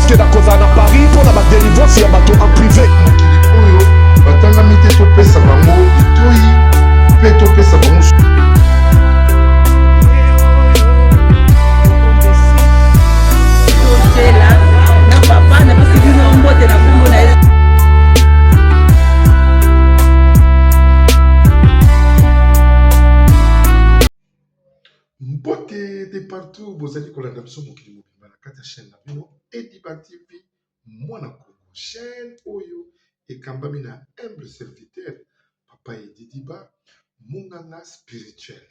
que la cause en Paris pour la délivrance et bateau en privé. Oyo batanga mite to pesa bango itoi pe to pesa bango. Na papa na pesi bino mbote na kombo na mbote de partout bozali kolanda biso mokili mobimba na kati ya chaîne na bino Ediba TV mwana Congo, chaîne oyo ekambami na humble serviteur papa Ediba munganga spirituel.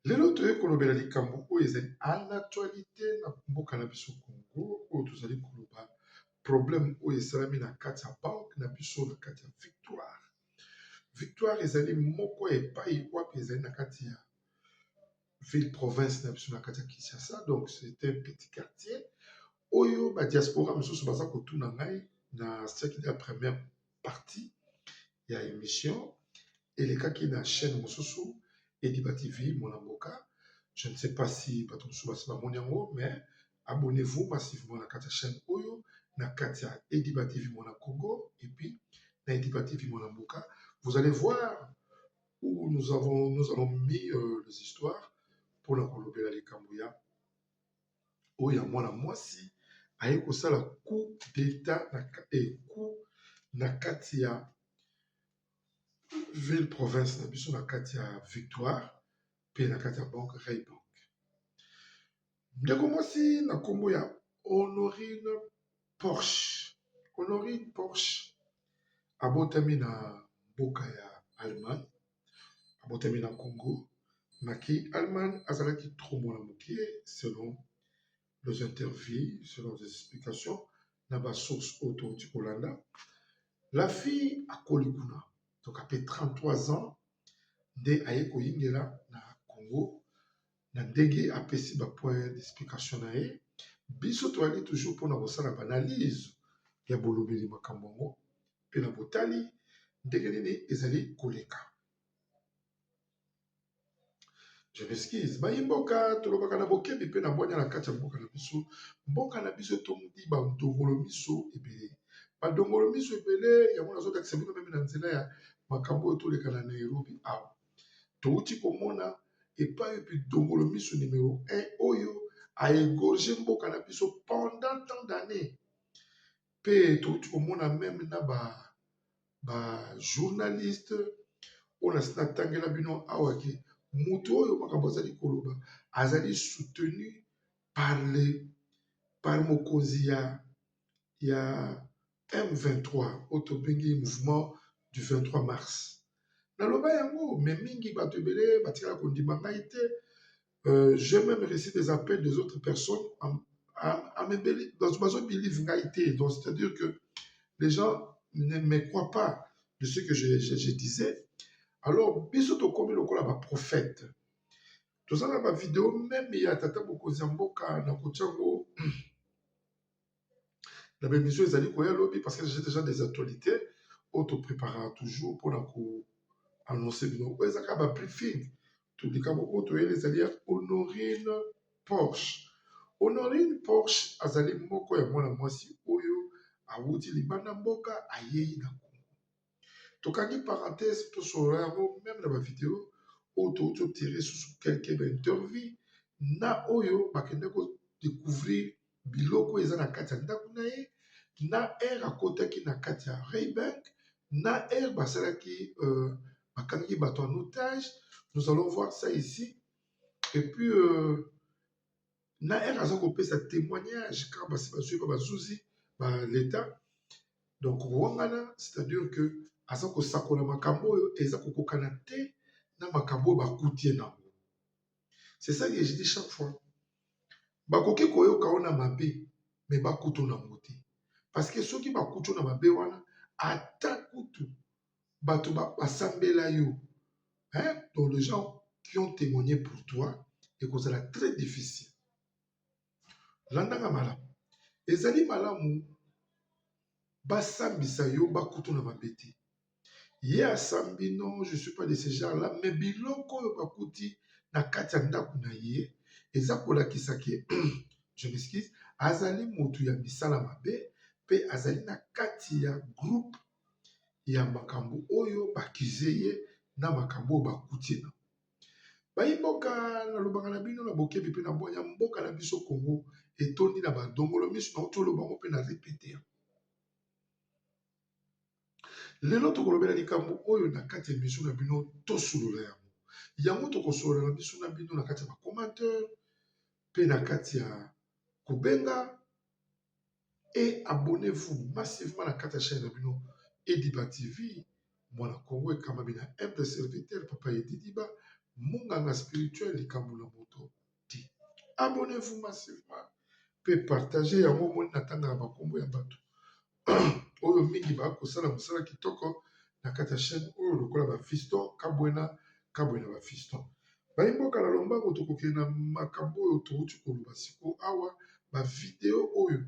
Lelo toye kolobela likambo oyo ezali en actualité na mboka na biso Congo oyo tozali koloba problème oyo esalami na kati ya banque na biso na kati ya Victoire. Victoire ezali moko epai wapi ezali na kati ya ville province na biso na kati ya Kinshasa, donc c'est un petit quartier oyo ba diaspora mosusu baza kotuna ngai na siècle de la première partie ya émission elekaki na chaîne mosusu Ediba TV Mwana Mboka. Je ne sais pas si bato mosusu basi bamoni yango, mais abonnez-vous massivement na kati ya chaîne oyo na kati ya Ediba TV Mwana Congo et puis na Ediba TV Mwana Mboka. Vous allez voir où nous avons mis les histoires pour la kolobela likambo ya oyo mwana mwasi aye kosala coup d'état na kati ya ville province na biso na kati ya Victoire pe na kati ya banque Ray Bank. Ndeko mwasi na kombo ya Honorine Porsche. Honorine Porsche abotami na mboka ya Allemagne, abotami na Congo. Maki Allemagne azalaki trop mona mokie selon les interviews, selon les explications, na ba source auto Holanda. La fille a Kolikuna, donc après 33 ans, de aye koyingela na Congo, na ndenge apesi ba point d'explication na ye. Biso to ali toujours pour na kosala ba analyse ya bolobeli makambo ngo, pe na botali ndenge nini ezali koleka. Je m'excuse. Mboka tolobaka na bokebi pe na bonya na kati ya mboka na biso. Mboka na biso tomudi ba ndongolo miso ebele. Ba ndongolo miso ebele yango nazo takisa bino meme na nzela ya makambo oyo toleka na Nairobi awa. Touti komona epai epi ndongolo miso numéro 1 oyo a égorgé mboka na biso pendant tant d'années. Pe touti komona même na ba journaliste on a snatangela bino awa ki mutu oyo makambo azali koloba azali soutenu par mokonzi ya M23 otobengi mouvement du 23 mars. Naloba yango me mingi bato ebele batikala kondima ngai te. J'ai même reçu des appels des autres personnes à me dans bazo believe ngai te. Donc c'est-à-dire que les gens ne me croient pas de ce que je disais. Alors, biso to komi lokola ba prophète. Tozana ba vidéo même ya tata bokozi mboka na kotiango la émission ezali koya lobi parce que j'ai déjà des actualités auto prépara toujours pour la ko annoncer bino ko ezaka ba briefing to dikamo auto ele ezali Honorine Porsche. Honorine Porsche azali moko ya mwana mwasi oyo awuti libanda mboka ayeyi na tokangi parenthèse to soraro même dans ma vidéo auto tirer sur quelques interviews na oyo bakende ko découvrir biloko eza na kati ya ndako na ye na air akotaki na kati ya Ray Bank na air basalaki bakangi bato en otage. Nous allons voir ça ici et puis na air aza kopesa témoignage car basi ba bazuzi ba l'état donc wangana c'est-à-dire que asa kosakola makambo oyo eza kokokana te na makambo bakutie nango. C'est ça que je dis chaque fois. Bakoki koyoka ona mabe mais bakutu nango te. Parce que ceux qui bakutu na mabe wana ata kutu bato basambela yo. Hein? Donc les gens qui ont témoigné pour toi et que ça très difficile. Landanga malamu. Ezali malamu basambisa yo bakutu na mabe te. Ye asambi non, je ne suis pas de ce genre-là, mais biloko oyo bakuti na kati ya ndako na ye eza kolakisa ke je m'excuse azali motu ya misala mabe pe azali na kati ya groupe ya makambo oyo bakize ye na makambo oyo bakuti na bayimboka nalobaka na bino na bokebi mpe na bwanya mboka na biso Congo etondi na badongolo miso na otolobango mpe na repete lelo tokolobela likambo oyo na kati ya miso na bino tosolola yango tokosolola na biso na bino na kati ya bacommentaire mpe na kati ya kobenga et abonnez-vous massivement na kati ya chaîne na bino Ediba TV mwana Congo ekamabi na humble serviteur papa Ediba munganga spirituel likambo na moto ti abonnez-vous massivement pe partagez yango moni na tanga na bakombo ya bato oyo mingi bakosala mosala kitoko na kati ya chaîne oyo lokola bafiston kabwena bafiston bayimboka na lombango tokokende na makambo oyo touti koloba siko awa bavideo oyo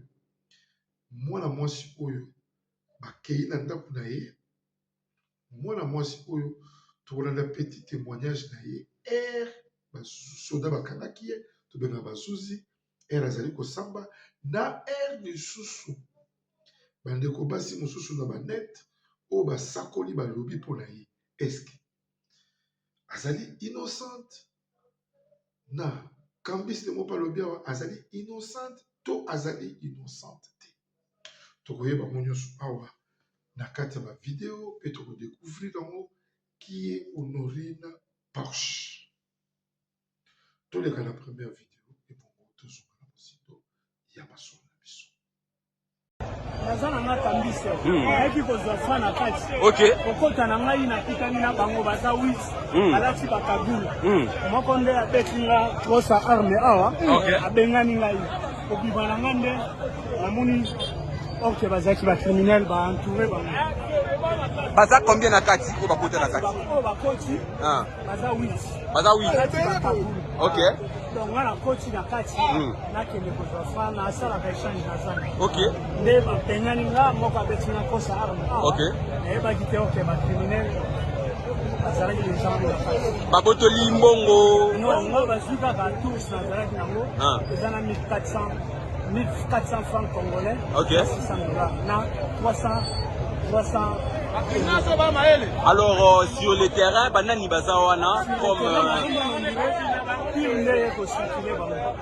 mwana mwasi oyo bakei na ndako na ye mwana mwasi oyo tokolanda petit témoignage na ye basoda bakangaki ye tobenga bazuzi azali kosamba na lisusu bandeko basi mosusu na banet oyo basakoli balobi mpo na ye eske azali innocente na kambisi ndemo balobi awa azali innocente to azali innocente te tokoyeba ngo nyonso awa na kati ya bavideo mpe tokodécouvrir yango qui est Honorine Porsche toleka na première vidéo ebongo tozonga na mosito ya masolo na biso naza na nga kambisi ayaki kozwa fa na kati kokota na ngai nakutani na bango baza wisi balati bakagula moko nde abeti nga kosa arme awa abengani ngai kobima na nga nde namoni ok bazalaki bacriminel baentouré bango baza combien na kati oyo bakota na kati oyo bakoti baza wisi ok donc nga nakoti na kati nakende kozwa fa nasalaka échange na zana nde bapengani nga moko abeti nga kosa arme awa nayebaki te ok bacriminel bazalaki legenre na kati babotoli mbongo nga bazwi kaka tours nazalaki nango eza na 1400 francs congolais, 600 $, na 300. Alors, sur le terrain, banani bazawana comme.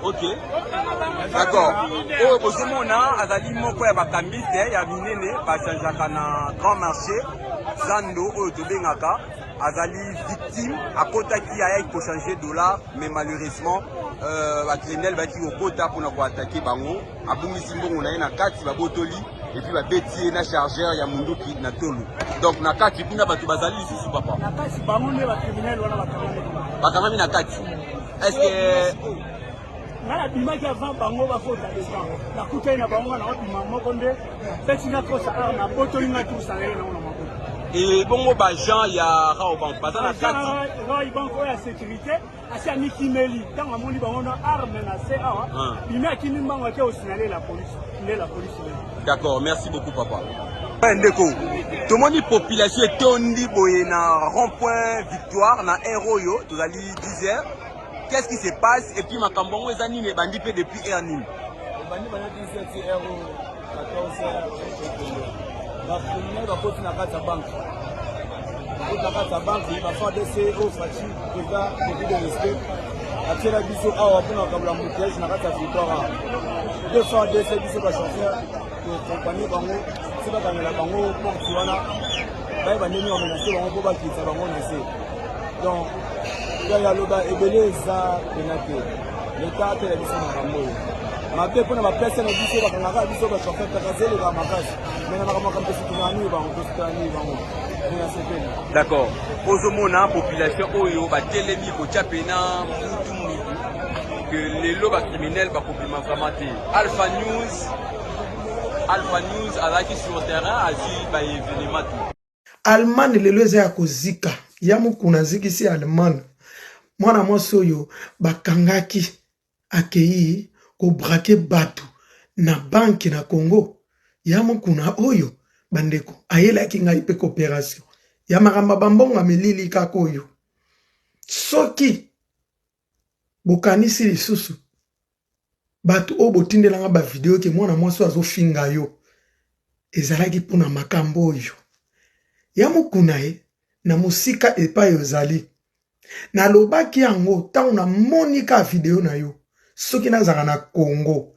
Ok. D'accord. Oh, bozomona azali moko ya bakambiste ya minene bachangeaka na grand marché zando oyo tobengaka azali victime akotaki ayaki kochange dollar mais malheureusement bacriminel baki kokota mpona koatake bango abungisi mbongo na ye na kati babotoli epuis babeti ye na chargeur ya munduki na tolo donc na kati kuna bato bazali lisusu papa na kati bango nde bacriminel wana bakangami na kati estce ngana bimaki avant bango bakota desan nakutani na bango na obima moko nde peti na kosa ara na botoli nga tusangai nango na maboko et bongo bajan ya Raobank baza na kati Raobank oyo ya sécurité asi amikimeli ntango amoni bango na arme na se awa bimi akimi mbango ake osinale la police nde la police d'accord merci beaucoup papa ndeko tomoni population etondi boye na rond-point victoire na air oyo tozali 10h qu'est-ce qui se passe et puis makambo ngo eza nini ebandi mpe depuis air nini ebandi bana 17 air 14h bacriminel bakoti na kati ya banke bakoti na kati ya banke bafadc oyo faci eza beaucoup de respect atiela biso awa mpona kokabula moutege na kati ya victoire deux fois dc biso bachauffeur tokompanie bango si bakangela bango porte wana bayeba ndenge bamenase bango mpo bakitisa bango na se donc ya aloba ebele eza pena te leta atela biso makambo oyo mabe mpona bapese na biso bakangaka biso bachauffeur takazeleka makasi me na makambo makambo tosutani bango tosutani bango nasepeli d'accord ozomona population oyo batelemi kotya pena mutu que lelo bacriminel bakobima vraiment te Alpha News azalaki sur terrain azwi baévénement te Allemagne lelo eza ya kozika ya mokuna azikisi Allemagne mwana mwasi oyo bakangaki akei kobrake bato na banki na Congo ya mokuna oyo bandeko ayelaki ngai mpe coopération ya makambo bambonga milili kaka oyo soki bokanisi lisusu bato oyo botindelanga bavideo ke mwana mwasi azofinga yo ezalaki mpona makambo oyo ya mokuna ye na mosika epai ozali nalobaki yango ntango namoni ka video na yo soki nazalaka na Congo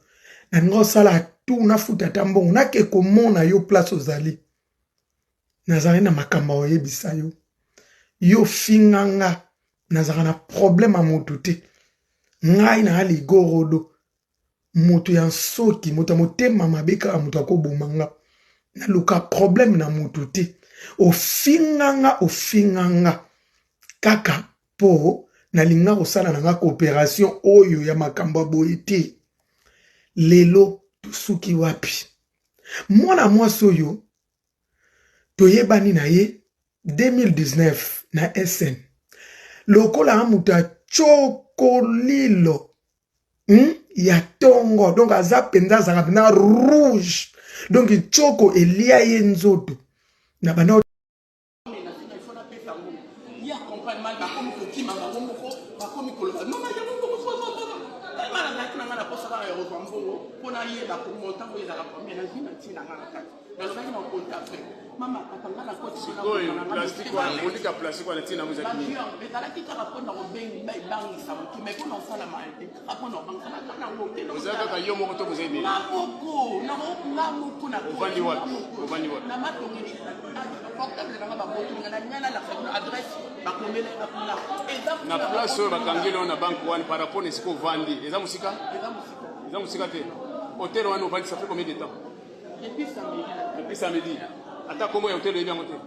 nalinga osala tu nafuta ata mbongo nake komona yo place ozali nazalaki na makambo oyebisa yo yo finganga nazalaka na problème ya motu te ngai na aligorodo moto ya soki moto ya motema mabe kaka moto akobomanga naluka problème na motu te ofinganga kaka po nalinga kosala nanga coopération oyo ya makambo boye te lelo tosuki wapi mwana mwasi oyo toyebani na ye 2019 na SN lokola moto achokolilo ya tongo donc aza penza azaka penza rouge donc choko elia ye nzoto na bana mama katanga na koti sikoyo plastique wa ndika plastique wa tina muza kini betala kita rapona ko bengi bangi sa mutu me kona sala maete apona banga na ngote uzaka ka yo moko to buzeni na moko na uvandi wapi na matongi portable na ba moto na nyana la adresse ba komela na place oyo bakangeli na bank one par rapport ne siko vandi eza musika te hotel wana vandi ça fait combien de temps depuis samedi ata komo ya hotel yebi yango te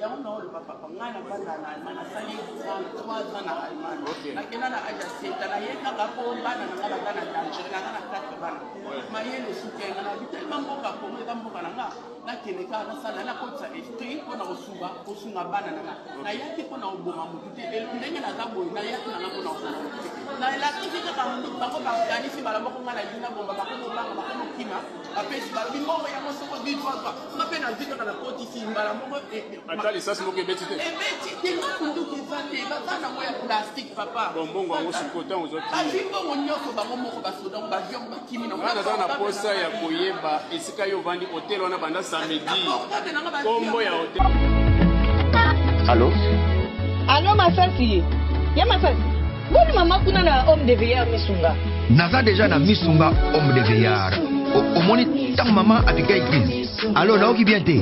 yango na ole papa ngana banda na Allemagne asali 3 ans na Allemagne nakena na aja seta na yeka kapo bana na ngala bana danger na ngana 4 bana mayele soutien na bitel mamboka komo eza mboka na nga nakene ka na sala na kotsa esprit pona kosunga bana na yaki pona oboma mutu te ndenge na zabo na yaki na ngona na la kifika kama bango bakanisi bala moko ngala dina bomba bakomo banga bakomo kima apesi bala bingo ya mosoko di papa ngapena zika na koti simbala moko atali sasa moko ebeti te nga kunduki zate bazana mo ya plastique papa bombongo ngo sukota uzoti ajimbo nyoko bango moko basoda bavion bakimi na ngana za na posa ya koyeba esika yo vandi hotel wana banda samedi kombo ya hotel Allô Masasi ya Masasi boni mama kuna na homme de veillard misunga naza déjà na misunga homme de veillard omoni tant maman apika église alors naoki bien te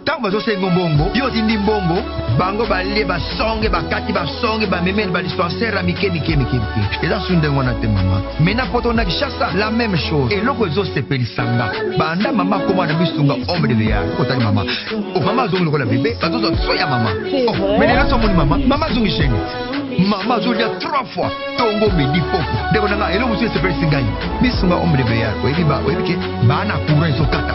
tant bazosenga mbongo yo tindi mbongo bango balie basonge bakati basonge bamemeli badispensaire ya mike eza sunde wana te mama mena poto na Kinshasa la même chose eloko ezosepelisanga banda mama koma na misunga homme de veillard kotali mama mama azongi lokola bebe bazozwa so ya mama menela somoni mama azongi chaîne mama azolia 3 fois tongo medi poko ndeko nanga elo mosu esepelisi ngai misunga homme de veillard oyebi ke bana courant ezokata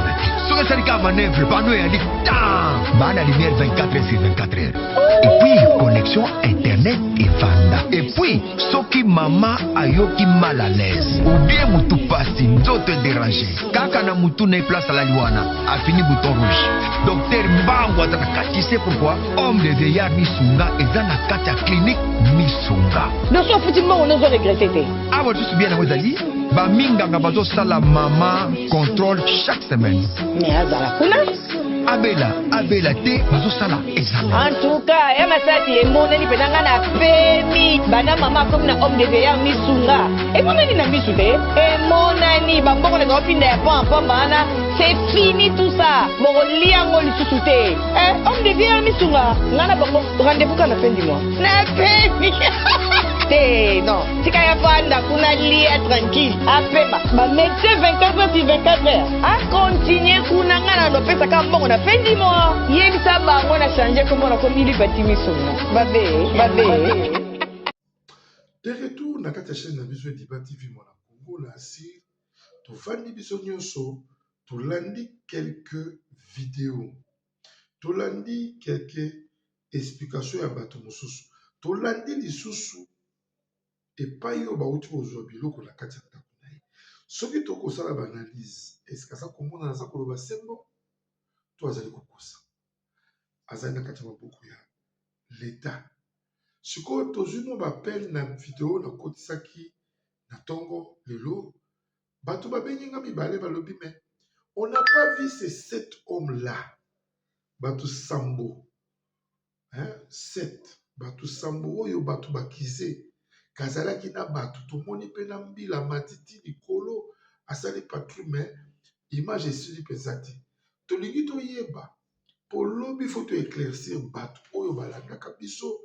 soki esali kaka manœuvre pano eyali tan bana lumière 24 heures sur 24 heures et puis connexion internet evanda et puis soki mama ayoki mal à l'aise ou bien mutu pasi nzoto edérange kaka na mutu na place alali wana afini bouton rouge docteur mbango aza na kati se pourquoi homme de veillard misunga eza na kati ya clinique misunga noso futi mbongo nozo regrette te awa lisusu bien yango ezali baminganga bazosala mama contrôle chaque semaine mais azala kuna abela te bazosala ezala en tout cas ya Masasi emonani mpenza nga na pemi bana mama akomi na homme de veillard misunga emonani na misu te emonani bamboko nazala opinda ya pamba wana c'est fini tout ça bokolia yango lisusu te homme de veillard misunga nga na bango rendez-vous ka na fin du mois na pemi te non tika ya vanda kuna lia tranquille apema bamédecin 24 heures sur 24 heures akontinue kuna nga na lopesaka mbongo na fin du mois yebisa bango na change komona komili bati misunga babe de retour na kati ya chaîne na biso Diba TV mwana Congo na asir tovandi biso nyonso tolandi quelques vidéos tolandi quelques explications ya bato mosusu tolandi lisusu epai oyo bauti kozwa biloko na kati ya ndako na ye soki tokosala baanalyse eske aza komona naza koloba sembo to azali kokosa azali na kati ya maboko ya leta sikoyo tozwi no bapele na video nakotisaki na tongo lelo bato babenginga mibale balobi mais on n'a pas vu ces 7 hommes là bato sambo hein 7 bato sambo oyo bato bakize kazalaki na bato tomoni mpe na mbila matiti likolo asali patrouille mais image esili mpenza te tolingi toyeba po lobi fo to éclaircir bato oyo balandaka biso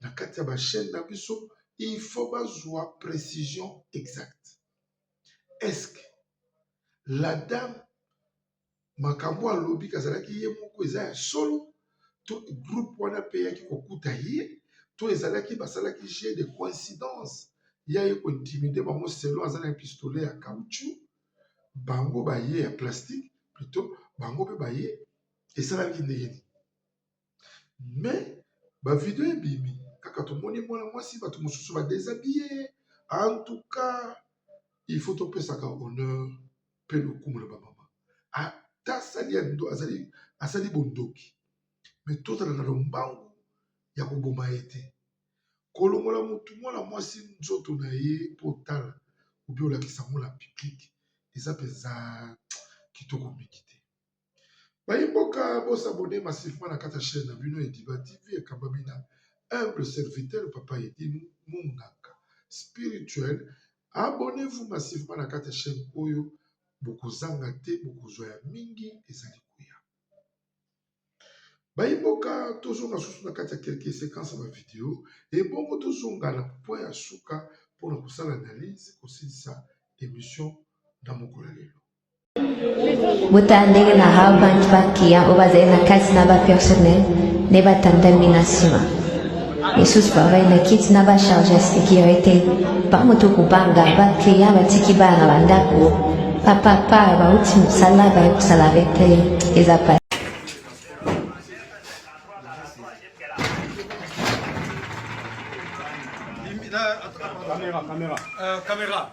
na kati ya bachaîne na biso il faut bazwa précision exacte est-ce que la dame makambo alobi kazalaki ye moko eza ya solo to groupe wana mpe yaki kokuta ye to ezalaki basalaki jeu de coïncidence ya ye kointimide bango selo aza na pistolet ya caoutchouc bango baye ya plastique plutôt bango mpe baye esalaki ndenge nini mais bavideo ebimi kaka tomoni mwana mwasi bato mosusu badéshabille en tout cas il faut topesaka honneur mpe lokumu na bamama ata asali bondoki mais tozala na lombangu ya koboma ye te kolongola motu mwana mwasi nzoto na ye mpo otala obi olakisa ngo na publike eza mpenza kitoko mingi te bayimboka bosabone massivement na kati ya chaîne na bino Ediba TV ekambami na humble serviteur papa Edi Munganga spirituel. Abonnez-vous massivement na kati ya chaîne oyo bokozanga te bokozwa ya mingi ezali kuya bayimboka tozonga susu na kati ya quelques séquences ya vidéo ebongo tozonga na point ya suka mpona kosala analyse kosilisa émission na mokolo lelo Butandega na habantu bakia obaze na kazi na ba personnel ne batandaminasima Jesus bava na kiti na ba charge sécurité pa moto kubanga ba kia batiki bana bandako papa ba uti musala ba kusala vete ezapa caméra.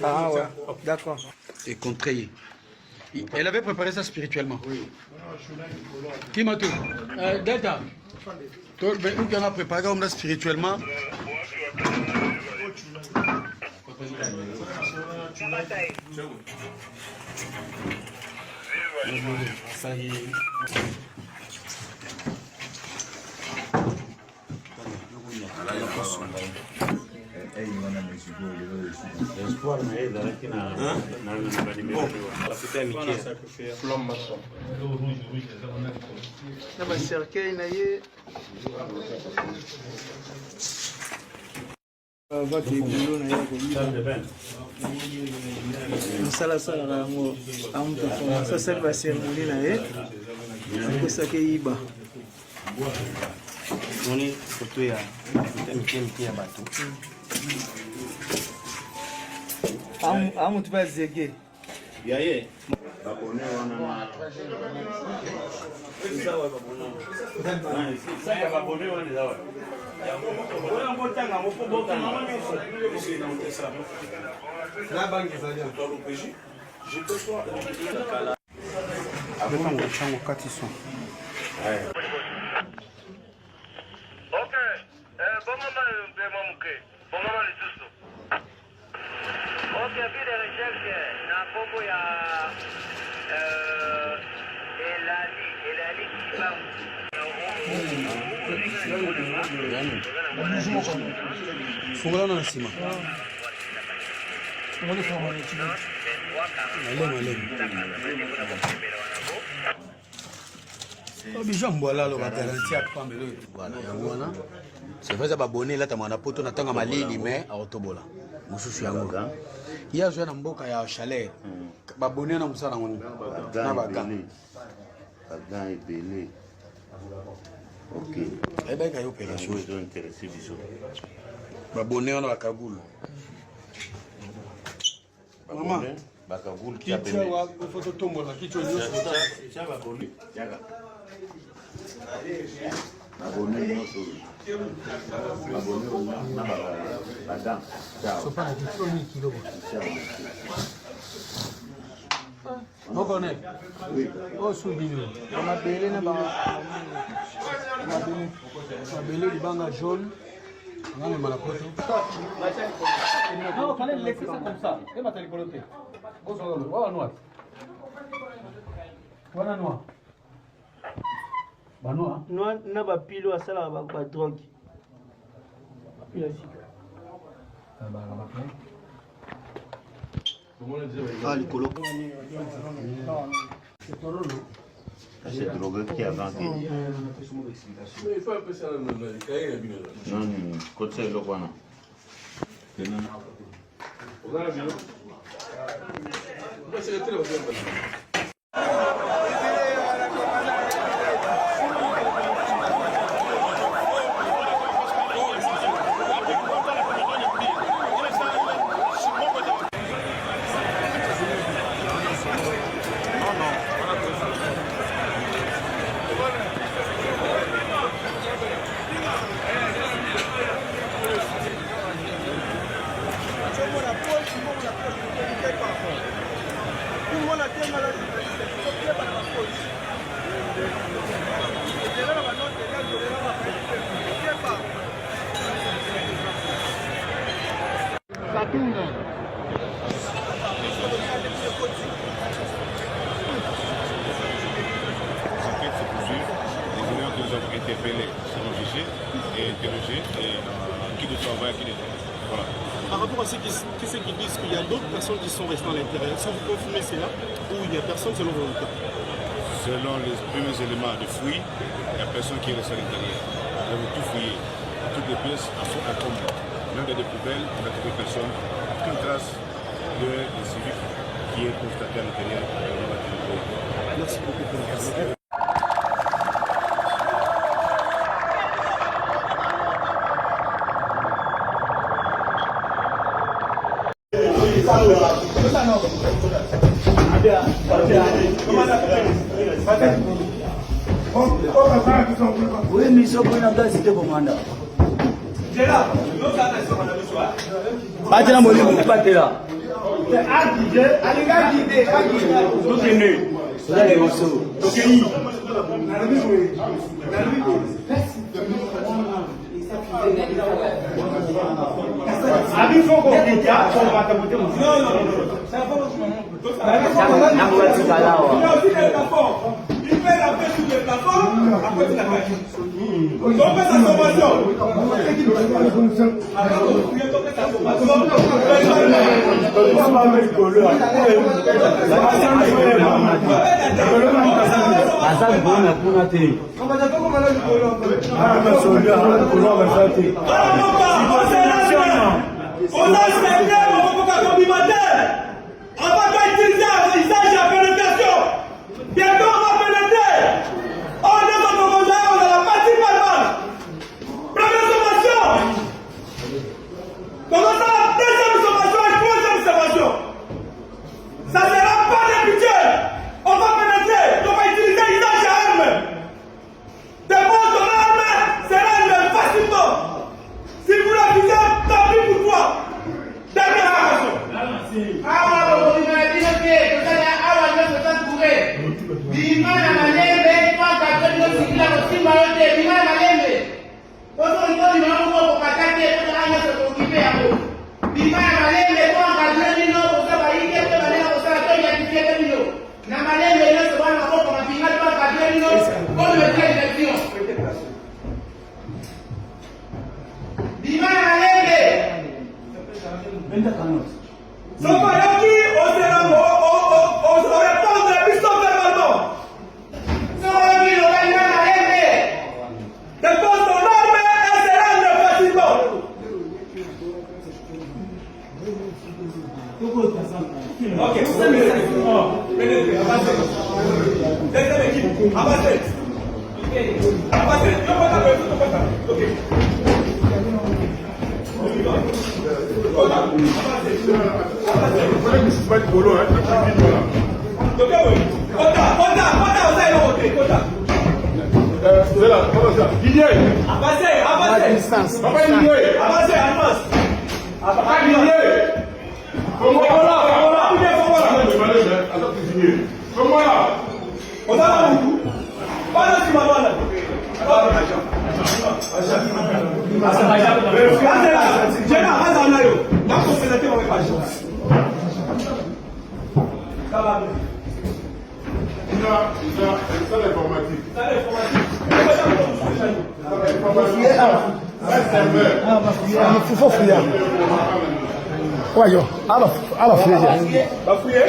Ah ouais, d'accord. Et contrarié. Elle avait préparé ça spirituellement. Oui. Qui m'a tout Data. Nous qui en a préparé comme ça spirituellement. Salasala yango amutu commence asali baseremoni na ye apesaki yiba moni foto ya mike ya bato amutu bazege yaye babone wana Fungola na sima. C'est vrai, ça va bonner là, tu as un poteau, tu as un malili, mais à Otobola. Moussou Yangoga. Il y a un mboka ya chalet. Babonné na musala ngoni. Na baga. Baga et belé. Ok. Eh ben, il y a opération. Ils sont intéressés biso. Babonné na bakagoul. Maman. Bakagoul qui a payé. Photo tombola qui tu veux. Ça va bonner. Abonné notre abonné na baga. Ciao. Sopa na kitroni kidogo. On connaît. Oh, souvenir. On a belé na ba. On a belé du banga jaune. On a les malakoto. Non, on fallait laisser ça comme ça. Et va t'aller coloter. Oh, noir. Voilà noir. Bah noir. Noir na ba pilo asala ba drogue. Pilo Ah, les colos. C'est drogué qui a vendu. Il faut appeler ça le cahier. Non, côté le Rwanda. Interpellés, seront jugés et interrogés qui doit travailler, qui doit. Voilà. Par rapport à ceux qui disent qu'il y a d'autres personnes qui sont restées à l'intérieur, est-ce que vous confirmez cela ou il n'y a personne selon vos cas? Selon les premiers éléments de fouille, il n'y a personne qui est resté à l'intérieur. Nous avons tout fouillé. Toutes les pièces sont à tomber. Même dans des poubelles, on n'a trouvé personne. Aucune trace de civils qui est constatée à l'intérieur. Merci beaucoup pour la Oui, mais ça peut n'a pas été commandant. Pas de molimo, pas de là. Bientôt on va pénétrer. On est dans le monde, on a la partie palmale. Première sommation. Comment ça, la deuxième sommation et troisième sommation. Ça ne sera pas de budget. On va pénétrer, on va utiliser usage à armes. Dépose ton arme, sera une facilement. Si vous la visez, tant pis pour toi. Dernière sommation. Bimana malembe kwa katendo sikila kusimba yote bimana malembe toto ndio mambo kwa pakate kwa anya kwa kipe hapo bimana malembe kwa katendo ndio kwa sababu hiki kwa maneno kwa sababu ya kifieka ndio na malembe ndio kwa bwana kwa mapinga kwa katendo ndio kwa election bimana malembe Venda kanos. Soko yoki oseramo o répondre biso verbalement. Soki lo bana malembe. Dépose ton arme et se rendre facilement. Ok, c'est mieux. Pénétrez, avancez. Deuxième équipe, avancez. Avancez, non pas taper, non pas taper. Ok. Comment là? On a un bout. Pas de si maman là. Voyons, à la fouille. Va fouiller.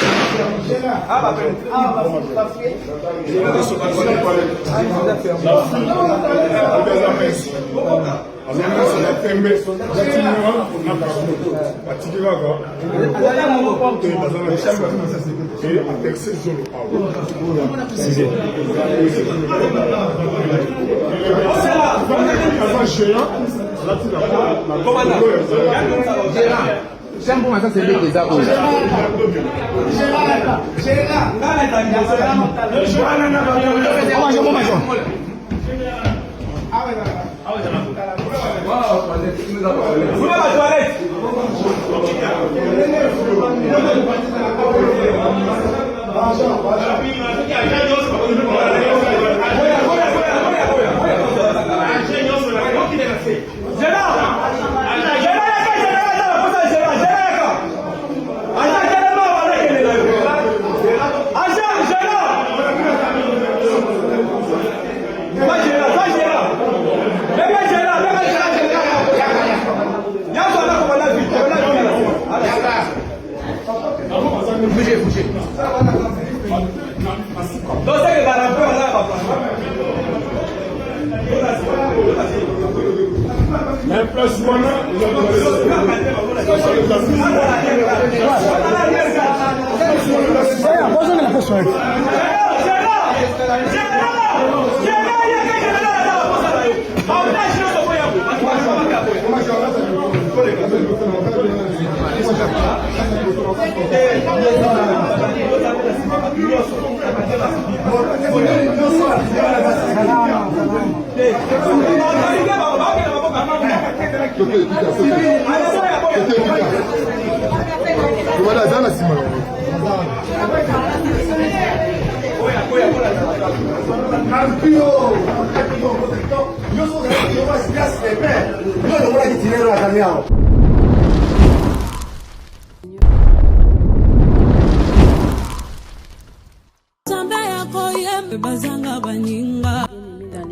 J'aime pour ça, c'est des arbres.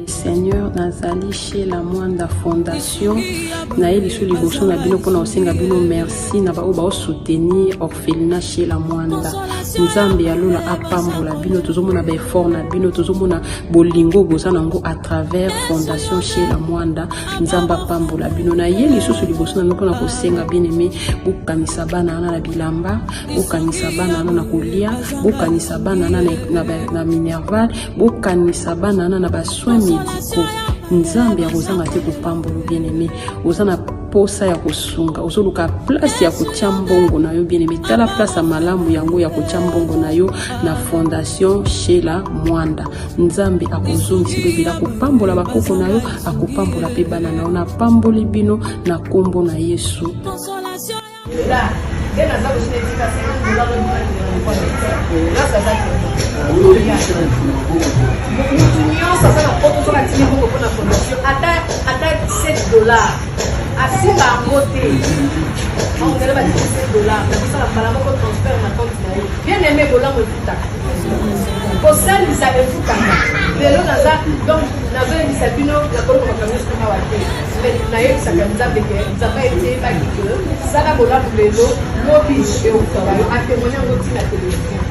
Seigneur nazali chez la Mwanda Fondation na eli sous liboso na bino pona osenga bino merci na ba oba soutenir orphelinat chez la Mwanda nzambe ya lola apambola bino tozomona ba effort na bino tozomona bolingo boza nango à travers Fondation chez la Mwanda nzamba apambola bino na eli sous liboso na pona kosenga bien-aimé bokanisa bana na bilamba bokanisa bana na kolia bokanisa bana na minerval bokanisa bana na ba soins médicaux nzambe akozanga te kopambola bien-aimé ozana posa ya kosunga ozoluka place ya kotia mbongo na yo bien-aimé tala place ya malamu yango ya kotia mbongo na yo na Fondation chez la Mwanda nzambe akozongisa bebela kopambola bakoko na yo akopambola pe bana na yo na pamboli bino na kombo na Yesu. Asimba ngote on va dire $7 ça la parole qu'on transfère na compte na yo bien aimé bola mo futa ko sali sa le futa lelo naza donc nazo ni sabino ya ko ko kamisa kama wate mais na yo sa kanza beke ça va être pas que ça la bola lelo lobi e o taba yo atemonya ngoti na télévision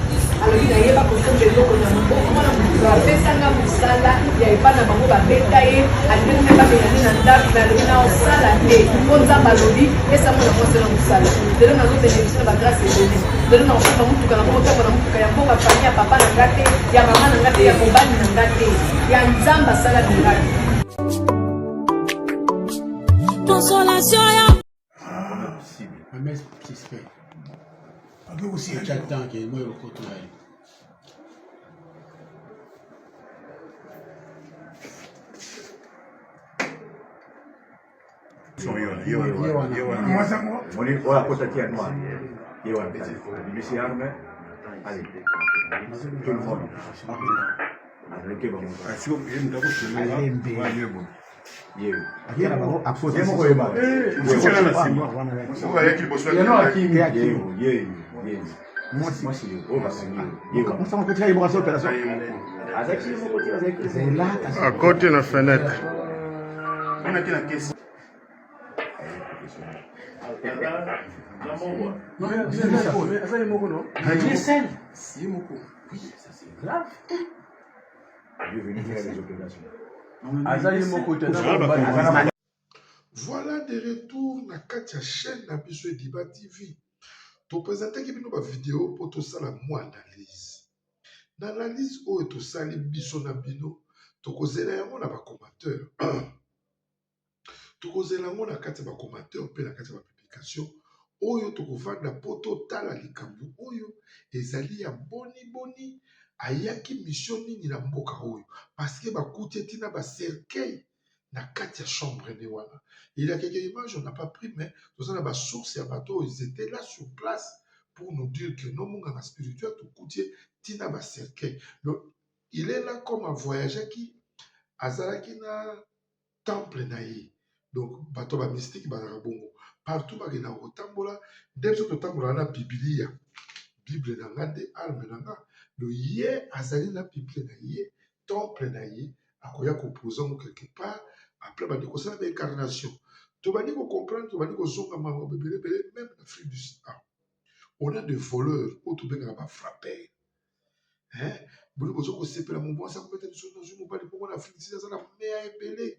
alors il y a pas pour que lelo ko na mo ko na mo pesa nga musala ya ipana bango ba betaye alimi na ba na ndaki na lina osala te konza balobi esa mo na konsela musala lelo nazo télévision ba grâce et lelo na ofa mutu kana ko ta na mutu ya mboka famille ya papa na ngate ya mama na ngate ya mobali na ngate ya nzamba sala ngate consolation ya mais suspect avec aussi j'attends que moi le côté Wala kota tia kwa. Yewa misi arme. Allez, tout le monde. À côté de la fenêtre. Voilà des retours na Katia chaîne na biso Ediba TV. To présenter ki bino ba vidéo pour to sala moi analyse. Na analyse o to sali biso na bino to kozela yango na ba commentateur. To kozela yango na kati ba commentateur pe na kati ba publication. Oyo to kovanda poto tala likambo oyo ezali ya boni ayaki mission nini na mboka oyo parce que bakuti tina ba cercueil na kati ya chambre ne wana. Il y a quelques images on n'a pas pris mais tout na ba source ya bateau ils étaient là sur place pour nous dire que non mon spirituel to kutie tina ba cercueil. Donc il est là comme un voyageur qui azalaki na temple na ye. Donc bateau ba mystique ba bongo partout bagena kotambola ndemso totambola na Biblia Bible na ngande alme na nga le ye azali na Bible na ye temple na ye akoya koposer mo quelque part après bandi kosala ba incarnation to bandi ko comprendre to bandi ko zonga mama bebele même en Afrique du Sud on a des voleurs auto benga ba frapper hein boni ko zoko sepela mo bonsa ko mettre sur nos mobali pour en Afrique du Sud ça na mea ebele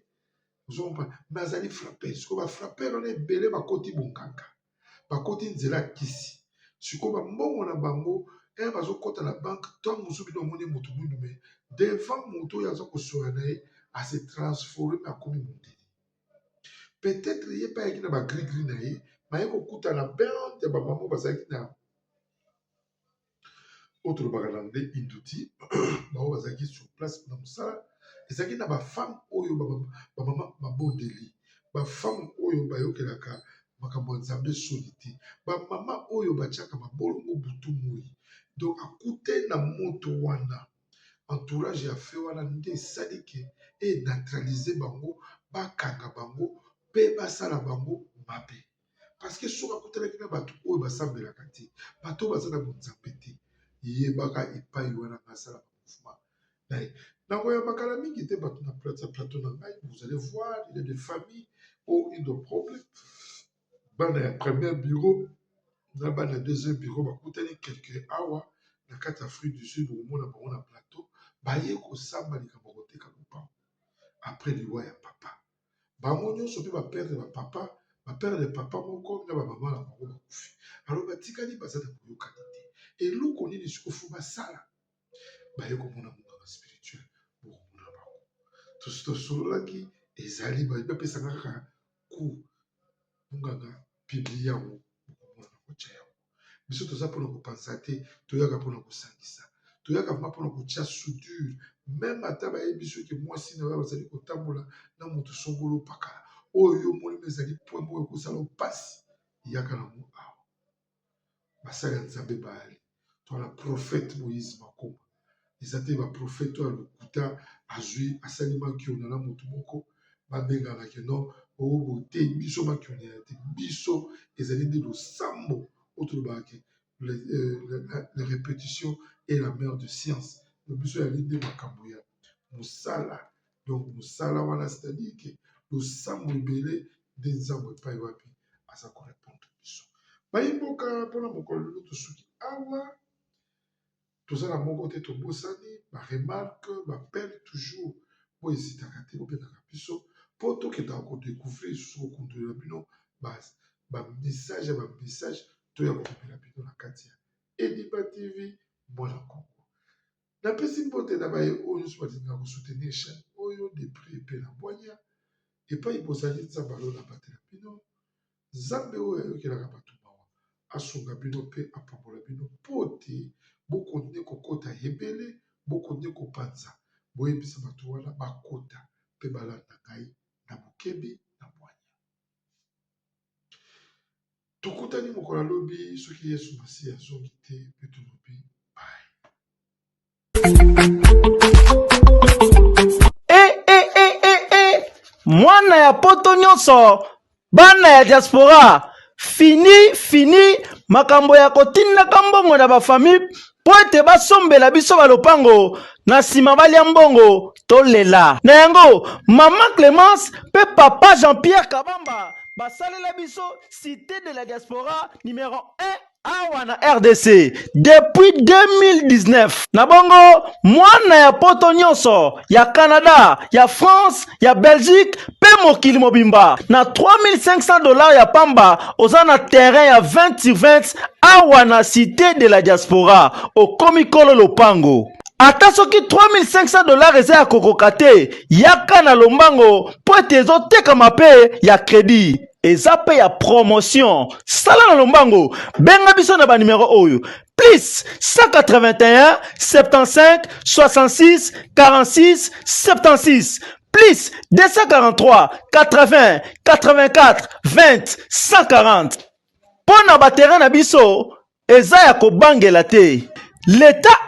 mais azali frapper ce qu'on va frapper on est belé ba koti bonkanga ba koti nzela kisi siko ba mbongo na bango bazokota na banque tant musu bino moni mutu mundu mais devant mutu yaza kosoya na ye a se transformer na komi mondeli peut-être ye pa yaki na ba gris na ye mais kokuta na bande ba maman bazaki na autre bagalande induti ba bazaki sur place na musala ezaki na ba femme oyo ba maman mabondeli ba femme oyo bayokelaka makambo nzambe solité ba mama oyo batiaka mabolongo butu moi donc akute na moto wana entourage ya fe wana nde esali ke neutraliser bango bakanga bango pe basala bango mabe parce que soki akutanaki na bato oyo basambelaka te bato oyo baza na bonzambe te yebaka epai wana basala bamouvement nakoyambaka na mingi te bato na plateau na ngai vous allez voir il y a des familles oyo ils ont problème bana ya premier bureau na bana ya deuxième bureau bakutani quelque awa na kati Afrique du Sud omona bango na plateau baye kosamba likambo koteka lopango après liwa ya papa bango nyonso mpe bapere de papa moko na bamama na bango bakufi alors batikali baza na koyokani te eloko nini sikofu basala baye komona monganga spirituel bokomona bango tosololaki ezali bapesanga kaka ku monganga biblia yango bokomona na kotya yango biso toza mpona kopanza te toyaka mpona kosangisa toyaka mma mpona kotya soudure meme ata bayebi soki mwasi na oyo bazali kotambola na moto songolo pakala oyo molimo ezali pwembo oyo kosala opasi yaka nango awa basali ya nzambe baali tona prophète Moïse Makoma eza te baprofete oyo alokuta azwi asali makiona na motu moko babenganaki non oyo bote biso makiona ya te biso ezali nde losambo oyo tolobaki les répétitions et la mère de science biso yali nde makambo ya mosala donc mosala wana c'est-à-dire ke losambo ebele nde nzambo epai wapi aza korépondre biso bayimboka mpona mokolo lelo tosuki awa toza na moko te tobosani baremarque bapele toujours po ezitaka te bobengaka biso mpo tokendaka kodécouvrir susu kokondolera bino bamessage ya bamessage toya komela bino na kati ya Ediba TV mwana kongo napesi mbote na baye oyo nyonso balingaka kosoutenir chaîne oyo de prix epe na bwanya epai bozali nzambe alo na batela bino nzambe oyo ayokelaka bato mawa asunga bino mpe apambola bino mpo te bokonde kokota ebele bokonde kopanza boyebisa bato wana bakota mpe balanda ngai na bokebi na bwanya tokutani mokolo alobi soki yesu masi azongi te mpe tolobi Mwana ya poto nyonso bana ya diaspora fini makambo ya kotinda kambongo na bafamille po ete basombela biso balopango na nsima balia mbongo tolela na yango mama Clémence pe papa Jean-Pierre Kabamba basalela biso cité de la diaspora numéro 1 awa na RDC depuis 2019 na bongo mwana ya poto nyonso ya Canada ya France ya Belgique pe mokili mobimba na $3500 ya pamba oza na terrain ya 20/20 awa na cité de la diaspora okomikolo lopango ata soki $3500 eza ya kokoka te yaka na lombango po ete ezotekama pe ya crédit eza pe ya promotion sala na lombango benga biso na banimero oyo plus 181 75 66 46 76 plus 243 80 84 20 140 mpo na baterrain na biso eza ya kobangela te l'État